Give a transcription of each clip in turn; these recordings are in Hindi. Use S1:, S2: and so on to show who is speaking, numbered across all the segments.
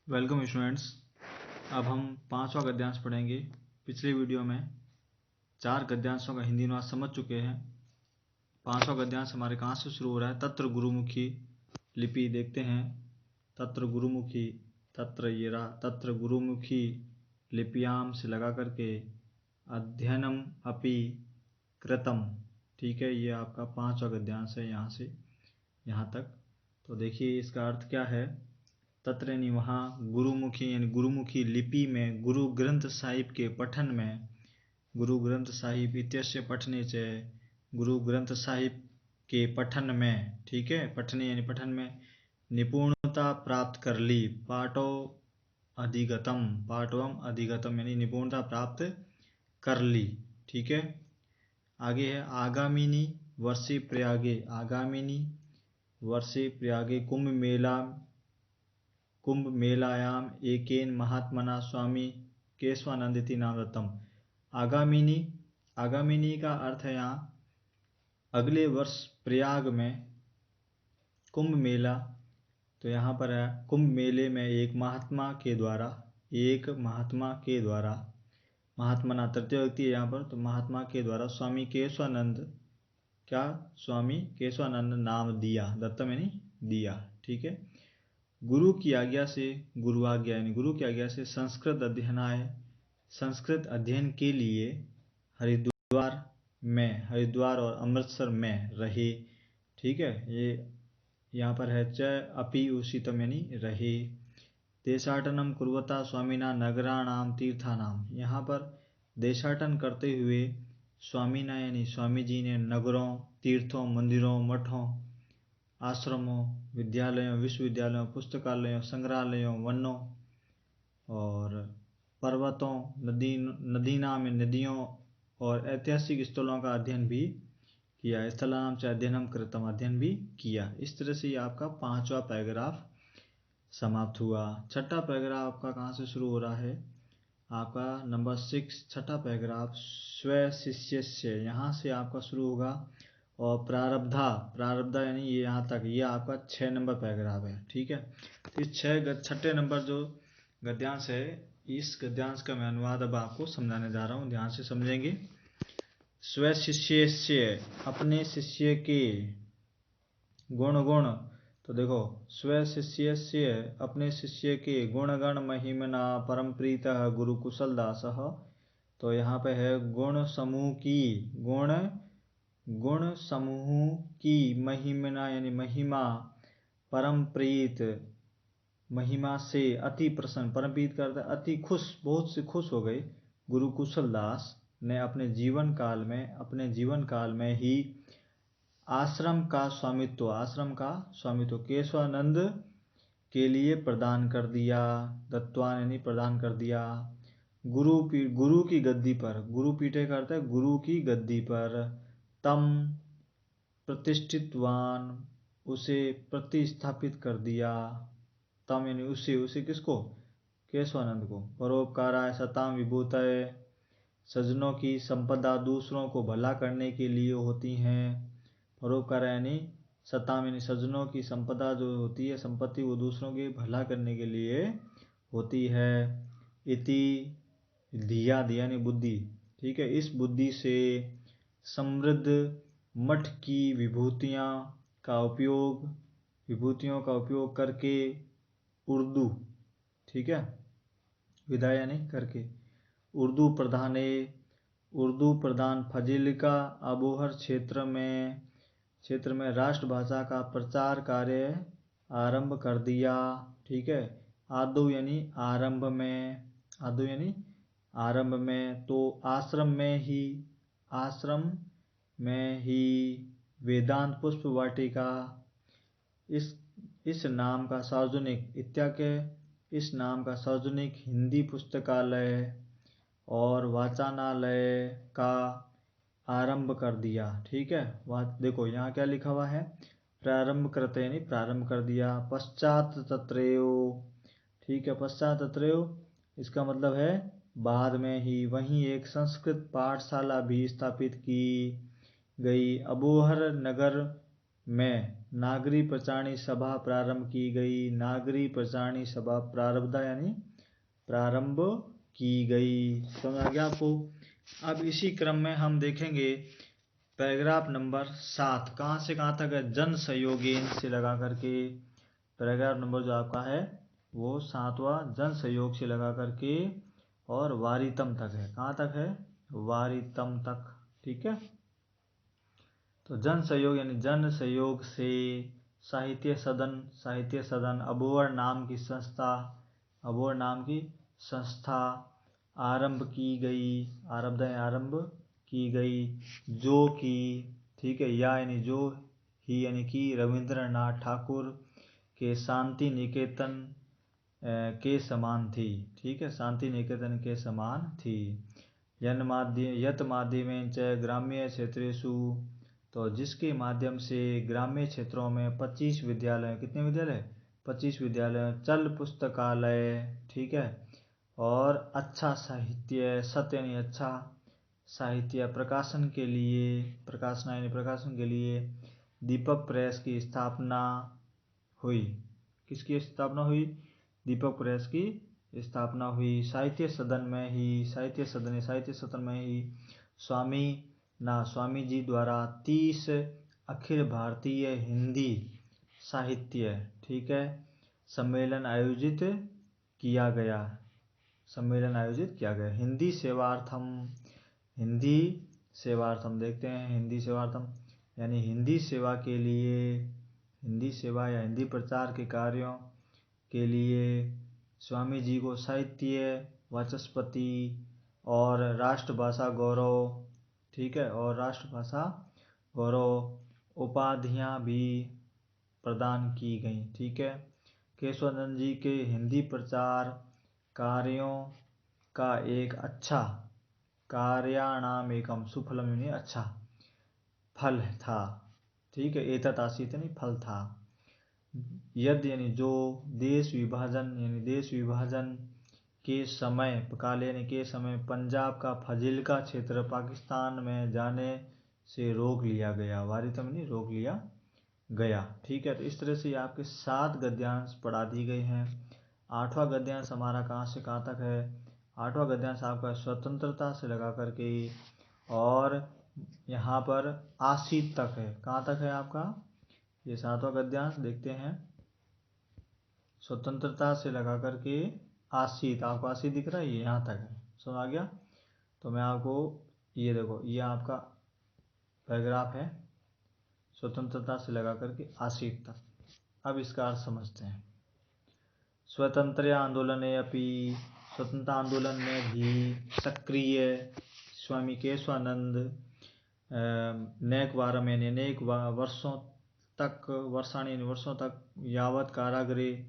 S1: Welcome students. अब हम 5वां गद्यांश पढ़ेंगे। पिछले वीडियो में 4 गद्यांशों का हिंदी अनुवाद समझ चुके हैं। 5वां गद्यांश हमारे कहाँ से शुरू हो रहा है? तत्र गुरुमुखी लिपि देखते हैं। तत्र गुरुमुखी, तत्र गुरुमुखी लिपियाम से लगा करके अध्ययनम अपि कृतम। ठीक है, ये आपका 5वां गद्यांश है यहाँ से यहाँ तक। तो देखिए इसका अर्थ क्या है। तत्र यानी वहाँ, गुरुमुखी यानी गुरुमुखी लिपि में, गुरु ग्रंथ साहिब के पठन में, गुरु ग्रंथ साहिब इत्यस्य पठने च, गुरु ग्रंथ साहिब के पठन में, ठीक है, पठने यानी पठन में निपुणता प्राप्त कर ली। पाठवम अधिगतम यानी निपुणता प्राप्त कर ली। ठीक है, आगे है आगामिनी वर्षे प्रयागे, आगामिनी वर्षे प्रयागे कुंभ मेलायाम एकेन महात्मना स्वामी केशवानंदिति नाम दत्तम। आगामिनी का अर्थ है यहाँ अगले वर्ष प्रयाग में कुंभ मेला। तो यहाँ पर है कुंभ मेले में एक महात्मा के द्वारा महात्मना तृतीय व्यक्ति है यहाँ पर, तो महात्मा के द्वारा स्वामी केशवानंद नाम दिया, दत्तम यानी दिया। ठीक है, गुरु की आज्ञा से संस्कृत अध्ययन के लिए हरिद्वार और अमृतसर में रहे। ठीक है, ये यहाँ पर है च अपि उषितम यानी रहे। देशाटनम कुर्वता स्वामिना नगराणाम तीर्थानाम, यहाँ पर देशाटन करते हुए स्वामीना यानी स्वामी जी ने नगरों, तीर्थों, मंदिरों, मठों, आश्रमों, विद्यालयों, विश्वविद्यालयों, पुस्तकालयों, संग्रहालयों, वनों और पर्वतों, नदीना में नदियों और ऐतिहासिक स्थलों का अध्ययन भी किया। स्थलानाम से अध्ययनम कृतम, अध्ययन भी किया। इस तरह से ये आपका 5वां पैराग्राफ समाप्त हुआ। 6ठा पैराग्राफ आपका कहाँ से शुरू हो रहा है? आपका नंबर 6, 6ठा पैराग्राफ स्व शिष्यस्य, यहाँ से आपका शुरू होगा। और प्रारब्धा यानी ये यहाँ तक, ये आपका 6 नंबर पैराग्राफ है। ठीक है, तो इस 6ठे नंबर जो गद्यांश है, इस गद्यांश का मैं अनुवाद अब आपको समझाने जा रहा हूँ, ध्यान से समझेंगे। स्व शिष्यस्य, अपने शिष्य के, गुण, तो देखो स्व शिष्यस्य, अपने शिष्य के, गुणगण महिमना परम प्रीतः गुरु कुशल दासः। तो यहाँ पे है गुण समूह की महिमना यानी महिमा, परम प्रीत, महिमा से अति प्रसन्न, परम प्रीत करता अति खुश, बहुत से खुश हो गए गुरु कुशल दास ने अपने जीवन काल में ही आश्रम का स्वामित्व केशवानंद के लिए प्रदान कर दिया। दत्तवान यानी प्रदान कर दिया। गुरु की गद्दी पर, गुरु पीठे करता है गुरु की गद्दी पर, तम प्रतिष्ठितवान, उसे प्रतिस्थापित कर दिया। तम यानी उसे किसको? केशवानंद को। परोपकाराय सताम विभूतये, सज्जनों की संपदा दूसरों को भला करने के लिए होती हैं। परोपकार यानी सताम यानी सज्जनों की संपदा जो होती है, संपत्ति, वो दूसरों के भला करने के लिए होती है। इति धिया यानी बुद्धि। ठीक है, इस बुद्धि से समृद्ध मठ की विभूतियों का उपयोग करके उर्दू, ठीक है, विदाई यानी करके, उर्दू प्रधान फजीलिका अबोहर क्षेत्र में राष्ट्रभाषा का प्रचार कार्य आरंभ कर दिया। ठीक है, आदौ यानी आरंभ में, तो आश्रम में ही वेदांत पुष्प वाटिका, इस नाम का सार्वजनिक हिंदी पुस्तकालय और वाचनालय का आरंभ कर दिया। ठीक है, देखो यहाँ क्या लिखा हुआ है, प्रारंभ करते यानी प्रारंभ कर दिया। पश्चात तत्रयो, ठीक है, पश्चात तत्रयो इसका मतलब है बाद में ही, वहीं एक संस्कृत पाठशाला भी स्थापित की गई। अबोहर नगर में नागरी प्रचारणी सभा प्रारंभ की गई। नागरी प्रचारणी सभा प्रारब्ध यानी प्रारंभ की गई। समझ आ गया आपको। अब इसी क्रम में हम देखेंगे पैराग्राफ नंबर 7 कहाँ से कहाँ तक है, जन सहयोगेन से लगा करके। पैराग्राफ नंबर जो आपका है वो 7वां जन सहयोग से लगा करके और वारितम तक है। कहाँ तक है, वारितम तक। ठीक है, तो जन सहयोग यानी जन सहयोग से साहित्य सदन, साहित्य सदन अबोहर नाम की संस्था, अबोहर नाम की संस्था आरंभ की गई। आरब्ध है आरंभ की गई, जो कि, ठीक है, या यानी जो, ही यानी कि रविंद्रनाथ ठाकुर के शांति निकेतन के समान थी। ठीक है, शांति निकेतन के समान थी। यत माध्यमेन च ग्राम्य क्षेत्रेषु, तो जिसके माध्यम से ग्राम्य क्षेत्रों में 25 विद्यालय, कितने विद्यालय, 25 विद्यालय, चल पुस्तकालय, ठीक है, और अच्छा साहित्य, सत्य यानी अच्छा साहित्य प्रकाशन के लिए, प्रकाशना यानी प्रकाशन के लिए दीपक प्रेस की स्थापना हुई। किसकी स्थापना हुई, दीपक प्रेस की स्थापना हुई। साहित्य सदन में ही, साहित्य सदन, साहित्य सदन में ही स्वामी जी द्वारा 30 अखिल भारतीय हिंदी साहित्य, ठीक है, सम्मेलन आयोजित किया गया। सम्मेलन आयोजित किया गया। हिंदी सेवार्थम, हिंदी सेवार्थम देखते हैं, हिंदी सेवार्थम यानी हिंदी सेवा के लिए, हिंदी सेवा या हिंदी प्रचार के कार्यों के लिए स्वामी जी को साहित्य वाचस्पति और राष्ट्रभाषा गौरव, ठीक है, और राष्ट्रभाषा गौरव उपाधियां भी प्रदान की गई। ठीक है, केशवानंद जी के हिंदी प्रचार कार्यों का एक अच्छा, कार्याणाम एकम सुफलम यानी अच्छा फल था। ठीक है, एतत् आसीत यानी फल था। यदि यानी जो, देश विभाजन यानी देश विभाजन के समय, काल यानी के समय पंजाब का फजिल्का क्षेत्र पाकिस्तान में जाने से रोक लिया गया। वारितम यानी रोक लिया गया। ठीक है, तो इस तरह से आपके 7 गद्यांश पढ़ा दिए गए हैं। 8वां गद्यांश हमारा कहाँ से कहाँ तक है, 8वां गद्यांश आपका स्वतंत्रता से लगा करके और यहाँ पर आसित तक है। कहाँ तक है आपका ये 7वां गद्यांश, देखते हैं। स्वतंत्रता से लगा करके आसित, आपको आसित दिख रहा है, ये यहाँ तक है। समझ आ गया। तो मैं आपको ये देखो, ये आपका पैराग्राफ है, स्वतंत्रता से लगा करके आसित तक। अब इसका अर्थ समझते हैं। स्वतंत्र आंदोलन अपि, स्वतंत्रता आंदोलन में भी सक्रिय स्वामी केशवानंद नैकवारम यानी अनेक वर्षों तक, वर्षाणी वर्षों तक यावत कारागृह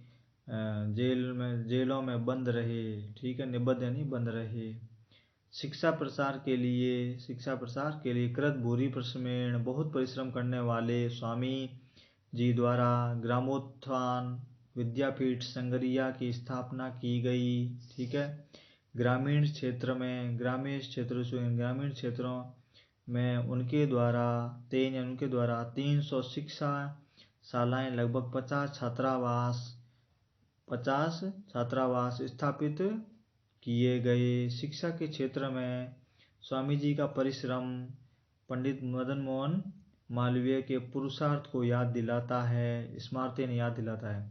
S1: जेलों में बंद रहे। ठीक है, निबद्ध यानी बंद रहे। शिक्षा प्रसार के लिए कृत भूरि परिश्रमेण, बहुत परिश्रम करने वाले स्वामी जी द्वारा ग्रामोत्थान विद्यापीठ संगरिया की स्थापना की गई। ठीक है, ग्रामीण क्षेत्रों में उनके द्वारा 300 शिक्षा शालाएं, लगभग 50 छात्रावास स्थापित किए गए। शिक्षा के क्षेत्र में स्वामी जी का परिश्रम पंडित मदन मोहन मालवीय के पुरुषार्थ को याद दिलाता है, स्मारतें याद दिलाता है।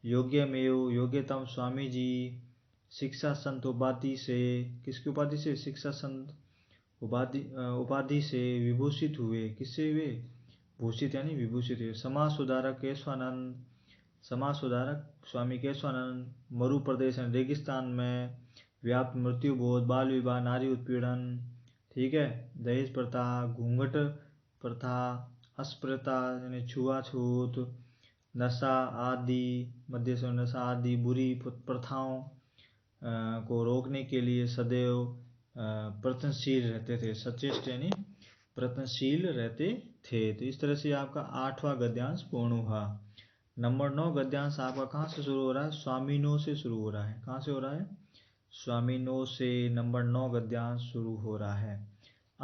S1: योग्यमेव योग्यतम स्वामी जी शिक्षा संत उपाधि से, किसकी उपाधि से, शिक्षा संत उपाधि से विभूषित हुए। किससे हुए, भूषित यानी विभूषित हुए। समाज सुधारक केशवानंद, समाज सुधारक स्वामी केशवानंद मरु प्रदेश रेगिस्तान में व्याप्त मृत्यु बोध, बाल विवाह, नारी उत्पीड़न, ठीक है, दहेज प्रथा, घूंघट प्रथा, अस्पृश्यता यानी छुआछूत, नशा आदि, मद्य से नशा आदि बुरी प्रथाओं को रोकने के लिए सदैव प्रयत्नशील रहते थे। सचेष्ट यानी प्रयत्नशील रहते थे। तो इस तरह से आपका 8वां गद्यांश पूर्ण हुआ। नंबर 9 गद्यांश आपका कहाँ से शुरू हो रहा है, स्वामीनो से शुरू हो रहा है। कहाँ से हो रहा है, स्वामीनो से नंबर 9 गद्यांश शुरू हो रहा है।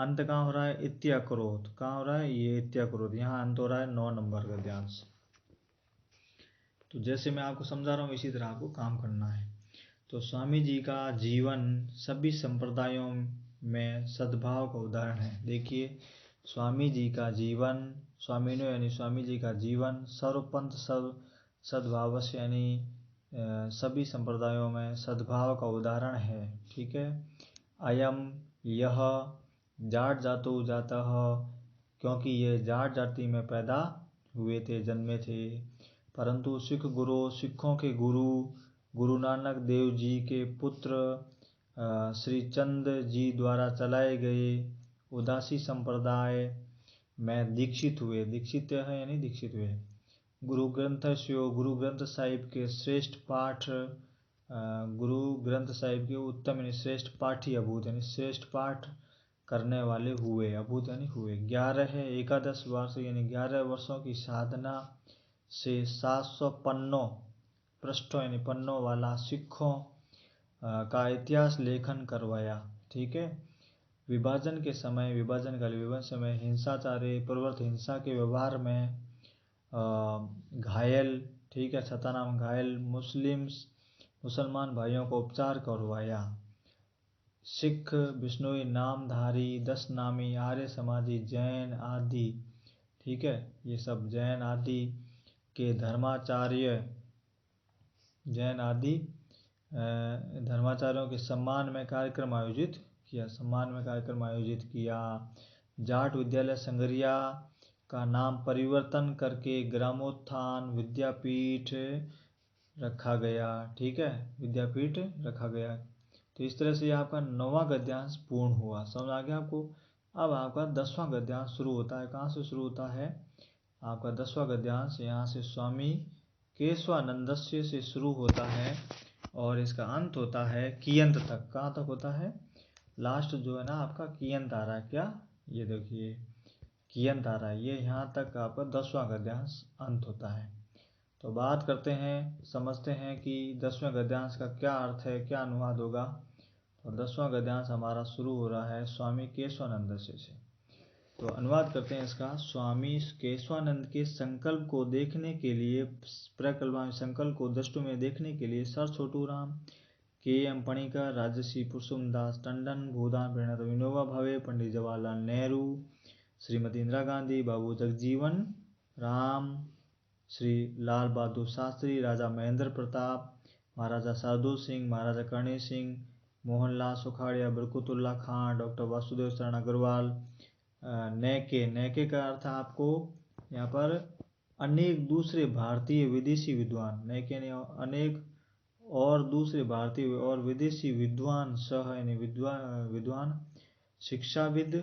S1: अंत कहाँ हो रहा है, इत्यकरोत, कहाँ हो रहा है ये इत्यकरोत, यहाँ अंत हो रहा है 9 नंबर गद्यांश। तो जैसे मैं आपको समझा रहा हूँ इसी तरह आपको काम करना है। तो स्वामी जी का जीवन सभी संप्रदायों में सद्भाव का उदाहरण है। देखिए स्वामी जी का जीवन, स्वामिनो यानी स्वामी जी का जीवन सर्वपंथ सब सद्भाव से यानी सभी संप्रदायों में सद्भाव का उदाहरण है। ठीक है। अयम यह जाट जातो जातः, क्योंकि ये जाट जाति में पैदा हुए थे, जन्मे थे। परंतु सिख गुरु, सिखों के गुरु गुरु नानक देव जी के पुत्र श्री चंद जी द्वारा चलाए गए उदासी संप्रदाय में दीक्षित हुए। दीक्षित है यानी दीक्षित हुए। गुरु ग्रंथ साहिब के श्रेष्ठ पाठ, गुरु ग्रंथ साहिब के उत्तम यानी श्रेष्ठ पाठी अभूत यानी श्रेष्ठ पाठ करने वाले हुए। अभूत यानी हुए। 11 एकादश वर्ष यानी 11 वर्षों की साधना से 700 पन्नों पृष्ठों यानी पन्नों वाला सिखों का इतिहास लेखन करवाया। ठीक है। विभाजन के समय, विभाजन काल, विभाजन समय हिंसाचारी प्रवृत्त हिंसा के व्यवहार में घायल, ठीक है, छतानाम घायल मुसलमान भाइयों को उपचार करवाया। सिख बिश्नोई नामधारी 10 नामी आर्य समाजी जैन आदि, ठीक है, ये सब जैन आदि के धर्माचार्य, जैन आदि धर्माचार्यों के सम्मान में कार्यक्रम आयोजित किया, सम्मान में कार्यक्रम आयोजित किया। जाट विद्यालय संगरिया का नाम परिवर्तन करके ग्रामोत्थान विद्यापीठ रखा गया। ठीक है, विद्यापीठ रखा गया। तो इस तरह से आपका 9वां गद्यांश पूर्ण हुआ। समझ आ गया आपको। अब आपका 10वां गद्यांश शुरू होता है। कहाँ से शुरू होता है आपका 10वां गद्यांश? यहाँ से स्वामी केशवानंदस्य से शुरू होता है और इसका अंत होता है कियंत तक। कहाँ तक होता है? लास्ट जो है ना आपका कियंत आ रहा है। क्या? ये देखिए कियंत आ रहा है। ये यहाँ तक आपका 10वां गद्यांश अंत होता है। तो बात करते हैं, समझते हैं कि 10वें गद्यांश का क्या अर्थ है, क्या अनुवाद होगा। तो 10वां गद्यांश हमारा शुरू हो रहा है स्वामी केशवानंद से। तो अनुवाद करते हैं इसका। स्वामी केशवानंद के संकल्प को देखने के लिए, प्रकल्प संकल्प को दृष्टि में देखने के लिए सर छोटू राम, के.एम. पणिकर, राजर्षि पुरुषोत्तमदास टंडन, भूदान प्रणत विनोबा भावे, पंडित जवाहरलाल नेहरू, श्रीमती इंदिरा गांधी, बाबू जगजीवन राम, श्री लाल बहादुर शास्त्री, राजा महेंद्र प्रताप, महाराजा शार्दुल सिंह, महाराजा कर्णी सिंह, मोहनलाल सुखाड़िया, बरकतुल्ला खां, डॉक्टर वासुदेव शरण अग्रवाल, नैके का अर्थ आपको यहाँ पर अनेक दूसरे भारतीय विदेशी विद्वान, नैके ने अनेक और दूसरे भारतीय और विदेशी विद्वान सह यानी विद्वान शिक्षाविद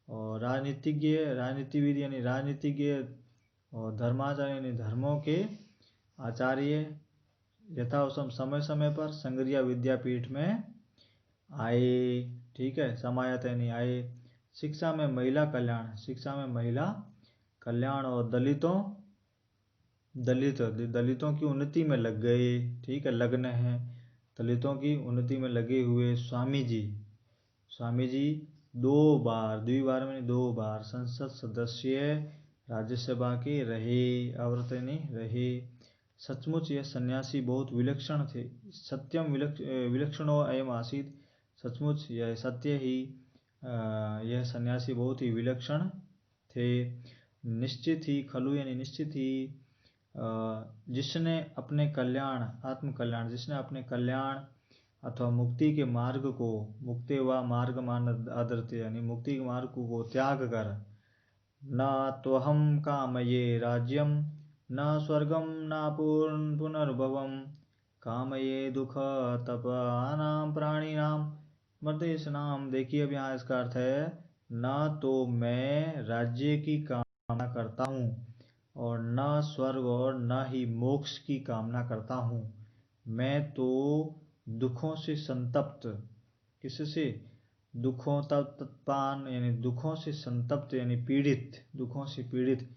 S1: और राजनीतिविद यानी राजनीतिज्ञ और धर्माचार्य यानी धर्मों के आचार्य यथावसम समय समय पर संगरिया विद्यापीठ में आए। ठीक है, समायत यानी आए। शिक्षा में महिला कल्याण, शिक्षा में महिला कल्याण और दलितों की उन्नति में लग गए। ठीक है, लगन है, दलितों की उन्नति में लगे हुए स्वामी जी 2 बार, द्विबार में 2 बार संसद सदस्य राज्यसभा के रहे, आवर्तनी रहे। सचमुच यह सन्यासी बहुत विलक्षण थे। सत्यम विलक्षणो अयम आसीत्, सचमुच यह सत्य ही यह सन्यासी बहुत ही विलक्षण थे। निश्चित ही, खलु यानी निश्चित ही, जिसने अपने कल्याण, आत्म कल्याण, जिसने अपने कल्याण अथवा मुक्ति के मार्ग को, मुक्ति व मार्ग मान आदरते यानी मुक्ति के मार्ग को त्याग कर, न त्वहम कामये राज्यम न स्वर्गम न पुनर्भवम कामये दुख तपानाम प्राणिनाम मर्देशनाम। देखिए अब यहाँ इसका अर्थ है, न तो मैं राज्य की कामना करता हूँ और न स्वर्ग और न ही मोक्ष की कामना करता हूँ। मैं तो दुखों से संतप्त, किससे? दुखों तत्पान यानी दुखों से संतप्त यानी पीड़ित, दुखों से पीड़ित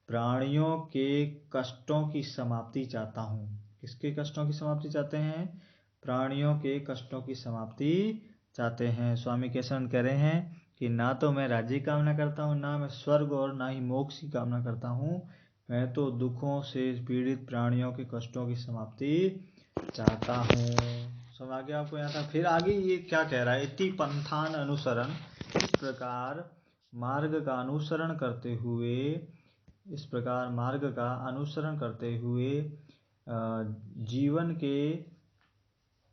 S1: प्राणियों के कष्टों की समाप्ति चाहता हूँ। किसके कष्टों की समाप्ति चाहते हैं? प्राणियों के कष्टों की समाप्ति चाहते हैं। स्वामी केशवानंद कह रहे हैं कि ना तो मैं राज्य की कामना करता हूँ, ना मैं स्वर्ग और ना ही मोक्ष की कामना करता हूँ, मैं तो दुखों से पीड़ित प्राणियों के कष्टों की समाप्ति चाहता हूँ। समझ आ गया आपको यहाँ था। फिर आगे ये क्या कह रहा है, इति पंथान अनुसरण, इस प्रकार मार्ग का अनुसरण करते हुए, इस प्रकार मार्ग का अनुसरण करते हुए जीवन के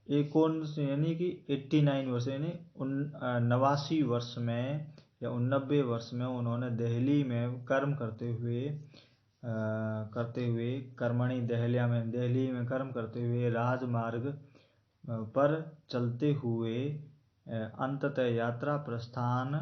S1: 89 यानी कि 89 वर्ष यानी 89 वर्ष में या 89 वर्ष में उन्होंने दिल्ली में कर्म करते हुए कर्मणि दिल्ली में कर्म करते हुए राजमार्ग पर चलते हुए अंततः यात्रा प्रस्थान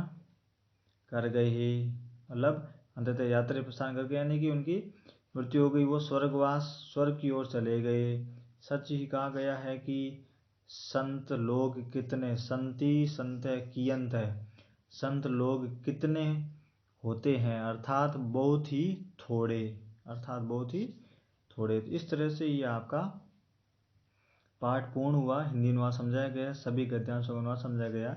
S1: कर गए। मतलब अंततः यात्रा प्रस्थान कर गए यानी कि उनकी मृत्यु हो गई, वो स्वर्ग की ओर चले गए। सच ही कहा गया है कि संत लोग कितने, संति संत है कियंत है, संत लोग कितने होते हैं, अर्थात बहुत ही थोड़े, अर्थात बहुत ही थोड़े। इस तरह से ये आपका पाठ पूर्ण हुआ, हिंदी अनुवाद समझाया गया, सभी गद्यांशों का अनुवाद समझाया गया।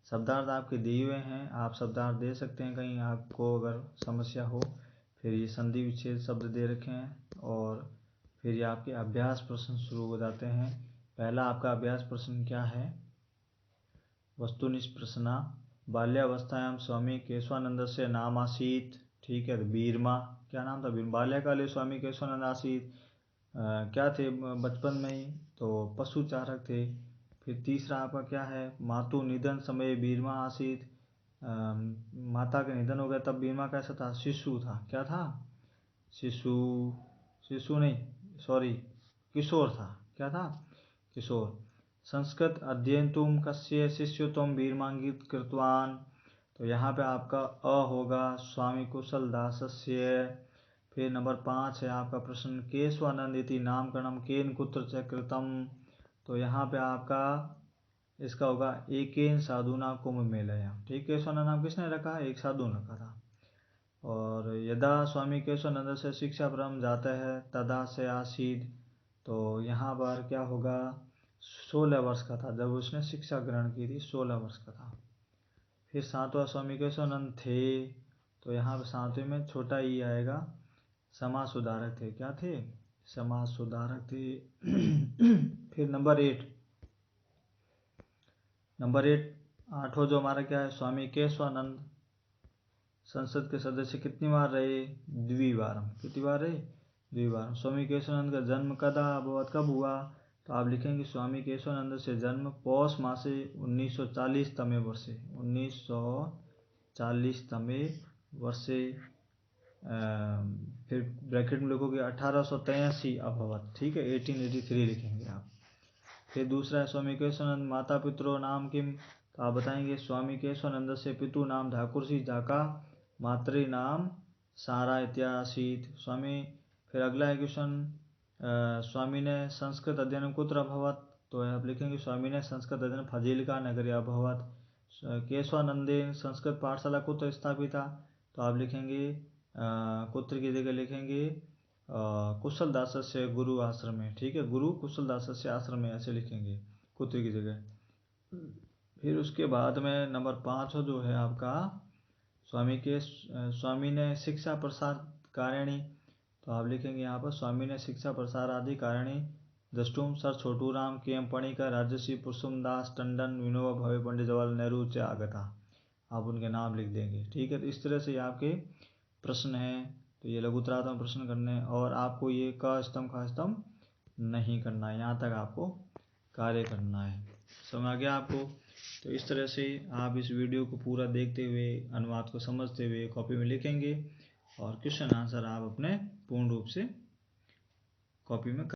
S1: शब्दार्थ आपके दिए हुए हैं, आप शब्दार्थ दे सकते हैं कहीं आपको अगर समस्या हो। फिर ये संधि विच्छेद शब्द दे रखे हैं और फिर ये आपके अभ्यास प्रश्न शुरू हो जाते हैं। पहला आपका अभ्यास प्रश्न क्या है, वस्तुनिष्ठ प्रश्न, बाल्यावस्थायां स्वामी केशवानंद से नाम आसीत, ठीक है, बीरमा, क्या नाम था, बाल्यकाले स्वामी केशवानंद आसीत, क्या थे बचपन में ही, तो पशुचारक थे। फिर तीसरा आपका क्या है, मातु निधन समय बीरमा आसीत, माता के निधन हो गया तब बीरमा कैसा था, शिशु था, क्या था, शिशु नहीं सॉरी किशोर था, क्या था, किशोर। संस्कृत अध्ययन तुम कस्य शिष्य तुम बीरमांगित कृतवान, तो यहाँ पे आपका अ होगा स्वामी कुशल दासस्य। फिर नंबर 5 है आपका प्रश्न, केशवानंद इति नामकरणम केन कुत्र च कृतम, तो यहाँ पे आपका इसका होगा एकेन साधुना कुंभ मेलया, ठीक, केशवानंद नाम किसने रखा, एक साधु ने रखा था। और यदा स्वामी केशवानंद से शिक्षा प्रारंभ जाता है तदा से आसीद, तो यहाँ पर क्या होगा, 16 वर्ष का था जब उसने शिक्षा ग्रहण की थी, 16 वर्ष का था। फिर 7वां स्वामी केशवानंद थे, तो यहाँ पर 7वें में छोटा ही आएगा, समाज सुधारक थे, क्या थे, समाज सुधारक थे। फिर नंबर 8 आठवां जो हमारा क्या है, स्वामी केशवानंद संसद के सदस्य कितनी बार रहे, द्विबारम, कितनी बार रहे, द्विबारम। स्वामी केशवानंद का जन्म कदा अभवत, कब हुआ, तो आप लिखेंगे स्वामी केशवानंद से जन्म पौष मासे 1940 तमे वर्षे, 1940 तमे वर्षे, फिर ब्रैकेट में लिखोगे 1883 अभवत, ठीक है, 1883 लिखेंगे आप। फिर दूसरा है स्वामी केशवानंद माता पितरो नाम किम, तो आप बताएंगे स्वामी केशवानंद से पितु नाम ठाकुर सिंह जाका, मातृ नाम सारा इत्यासीत स्वामी। फिर अगला है क्वेश्चन, स्वामी ने संस्कृत अध्ययन कुत्र अभवत, तो आप लिखेंगे स्वामी ने संस्कृत अध्ययन फजीलिका नगरी अभवत। केशवानंदे संस्कृत पाठशाला कुत्र स्थापिता, तो आप लिखेंगे कुत्र की जगह लिखेंगे कुशल दास से गुरु आश्रम में, ठीक है, गुरु कुशल दास से आश्रम में, ऐसे लिखेंगे कुत्र की जगह। फिर उसके बाद में नंबर 5 जो है आपका, स्वामी ने शिक्षा प्रसार कारिणी, तो आप लिखेंगे यहाँ पर स्वामी ने शिक्षा प्रसार आदि कारिणी दृष्टुम सर छोटू राम के एम पणिकर राजर्षि पुरुषोत्तम दास टंडन विनोबा भावे पंडित जवाहरलाल नेहरू से आगता, आप उनके नाम लिख देंगे, ठीक है। तो इस तरह से आपके प्रश्न हैं, तो ये लघुतरात्मक प्रश्न करने हैं और आपको ये क स्तंभ ख स्तंभ नहीं करना है, यहाँ तक आपको कार्य करना है। समझ आ गया आपको। तो इस तरह से आप इस वीडियो को पूरा देखते हुए अनुवाद को समझते हुए कॉपी में लिखेंगे और क्वेश्चन आंसर आप अपने पूर्ण रूप से कॉपी में